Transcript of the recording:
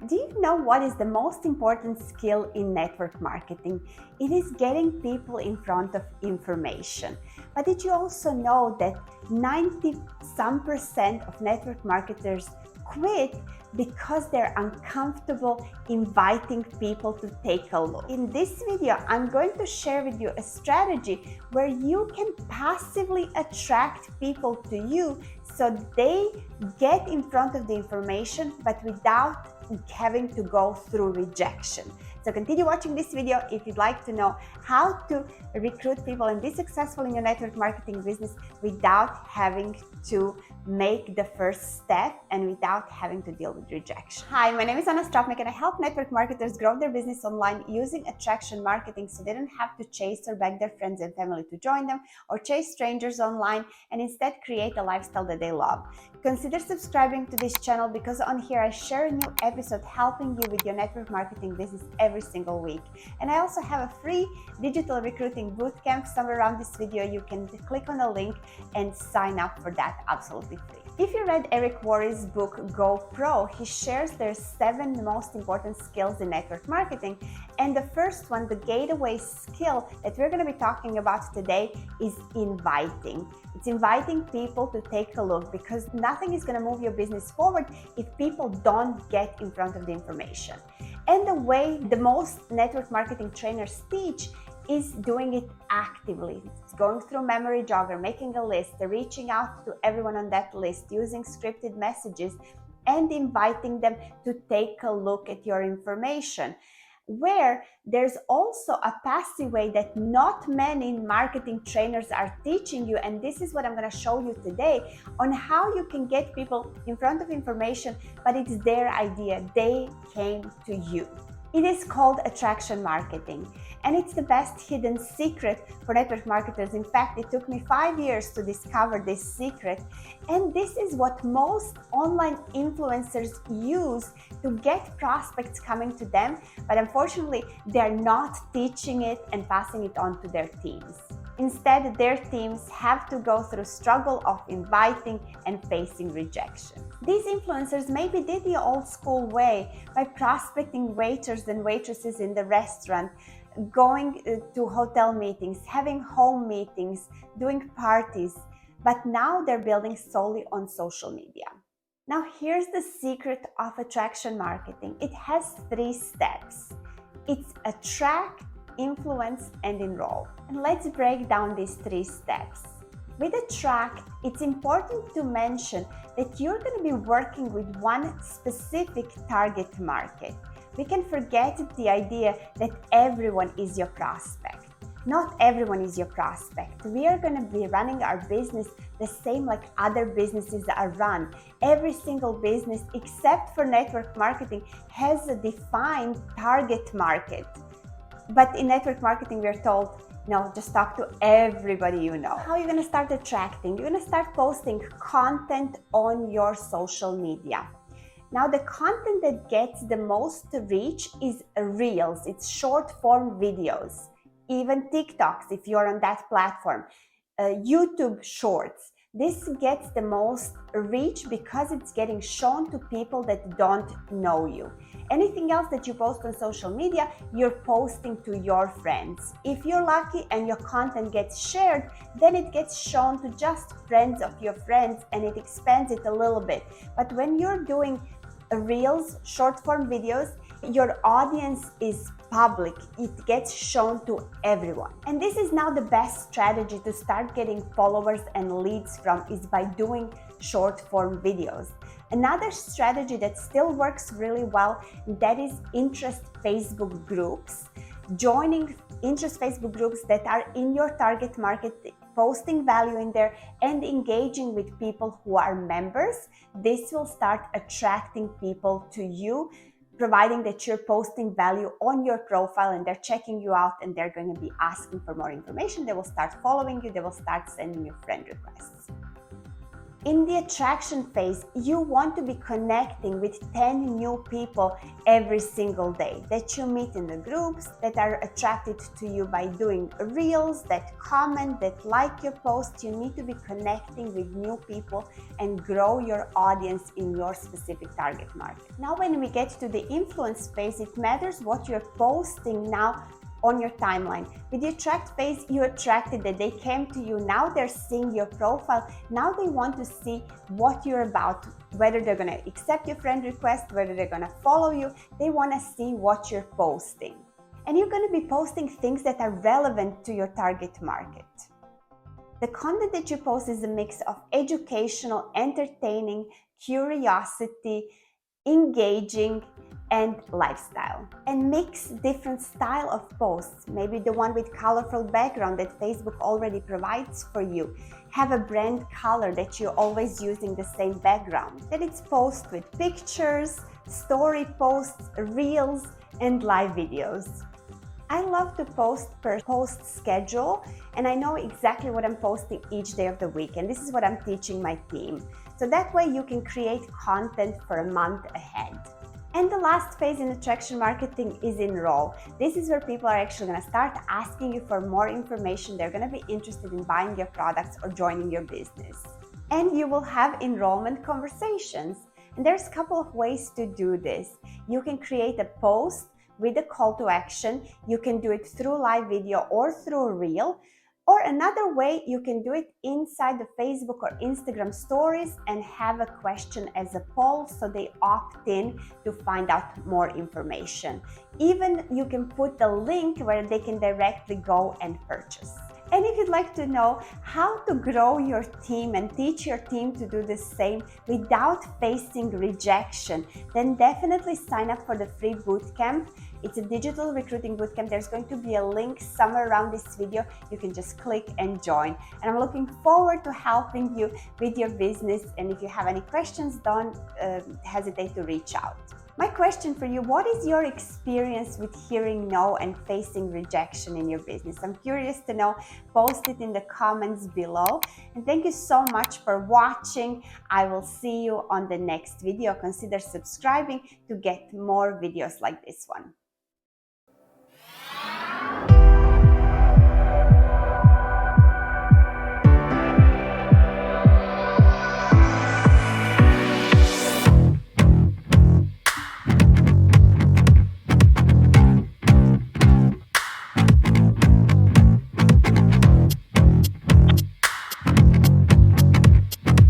Do you know what is the most important skill in network marketing? It is getting people in front of information. But did you also know that 90% of network marketers quit because they're uncomfortable inviting people to take a look? In this video, I'm going to share with you a strategy where you can passively attract people to you so they get in front of the information, but without having to go through rejection. So continue watching this video if you'd like to know how to recruit people and be successful in your network marketing business without having to make the first step and without having to deal with rejection. Hi, my name is Anna Strapnik and I help network marketers grow their business online using attraction marketing so they don't have to chase or beg their friends and family to join them or chase strangers online, and instead create a lifestyle that they love. Consider subscribing to this channel because on here I share a new episode helping you with your network marketing business every single week. And I also have a free digital recruiting bootcamp. Somewhere around this video you can click on the link and sign up for that absolutely free. If you read Eric Worre's book Go Pro, he shares their 7 most important skills in network marketing. And the first one, the gateway skill that we're going to be talking about today, is inviting. It's inviting people to take a look, because nothing is going to move your business forward if people don't get in front of the information. And the way the most network marketing trainers teach is doing it actively. It's going through memory jogger, making a list, reaching out to everyone on that list, using scripted messages, and inviting them to take a look at your information. Where there's also a passive way that not many marketing trainers are teaching you, and this is what I'm going to show you today on how you can get people in front of information, but it's their idea. They came to you. It is called attraction marketing, and it's the best hidden secret for network marketers. In fact, it took me 5 years to discover this secret, and this is what most online influencers use to get prospects coming to them, but unfortunately, they're not teaching it and passing it on to their teams. Instead, their teams have to go through struggle of inviting and facing rejection. These influencers maybe did the old school way by prospecting waiters and waitresses in the restaurant, going to hotel meetings, having home meetings, doing parties, but now they're building solely on social media. Now here's the secret of attraction marketing. It has 3 steps. It's attract, influence, and enroll. And let's break down these 3 steps. With attract, it's important to mention that you're going to be working with one specific target market. We can forget the idea that everyone is your prospect. Not everyone is your prospect. We are going to be running our business the same like other businesses are run. Every single business, except for network marketing, has a defined target market. But in network marketing, we're told, no, just talk to everybody you know. How are you going to start attracting? You're going to start posting content on your social media. Now, the content that gets the most reach is Reels. It's short form videos, even TikToks if you're on that platform, YouTube Shorts. This gets the most reach because it's getting shown to people that don't know you. Anything else that you post on social media, you're posting to your friends. If you're lucky and your content gets shared, then it gets shown to just friends of your friends and it expands it a little bit. But when you're doing Reels, short form videos, your audience is public. It gets shown to everyone. And this is now the best strategy to start getting followers and leads from, is by doing short form videos. Another strategy that still works really well, that is interest Facebook groups. Joining interest Facebook groups that are in your target market, posting value in there and engaging with people who are members. This will start attracting people to you, providing that you're posting value on your profile and they're checking you out and they're going to be asking for more information. They will start following you. They will start sending you friend requests. In the attraction phase, you want to be connecting with 10 new people every single day that you meet in the groups, that are attracted to you by doing reels, that comment, that like your post. You need to be connecting with new people and grow your audience in your specific target market. Now, when we get to the influence phase, it matters what you're posting now on your timeline. With the attract phase, you attracted that they came to you. Now they're seeing your profile. Now they want to see what you're about, whether they're going to accept your friend request, whether they're going to follow you. They want to see what you're posting. And you're going to be posting things that are relevant to your target market. The content that you post is a mix of educational, entertaining, curiosity, engaging, and lifestyle. And mix different style of posts. Maybe the one with colorful background that Facebook already provides for you. Have a brand color that you're always using the same background. Then it's post with pictures, story posts, reels, and live videos. I love to post per post schedule, and I know exactly what I'm posting each day of the week, and this is what I'm teaching my team. So that way you can create content for a month ahead. And the last phase in attraction marketing is enroll. This is where people are actually going to start asking you for more information. They're going to be interested in buying your products or joining your business. And you will have enrollment conversations. And there's a couple of ways to do this. You can create a post with a call to action. You can do it through live video or through a reel. Or another way, you can do it inside the Facebook or Instagram stories and have a question as a poll so they opt in to find out more information. Even you can put the link where they can directly go and purchase. And if you'd like to know how to grow your team and teach your team to do the same without facing rejection, then definitely sign up for the free bootcamp. It's a digital recruiting bootcamp. There's going to be a link somewhere around this video. You can just click and join. And I'm looking forward to helping you with your business. And if you have any questions, don't hesitate to reach out. My question for you, what is your experience with hearing no and facing rejection in your business? I'm curious to know. Post it in the comments below. And thank you so much for watching. I will see you on the next video. Consider subscribing to get more videos like this one.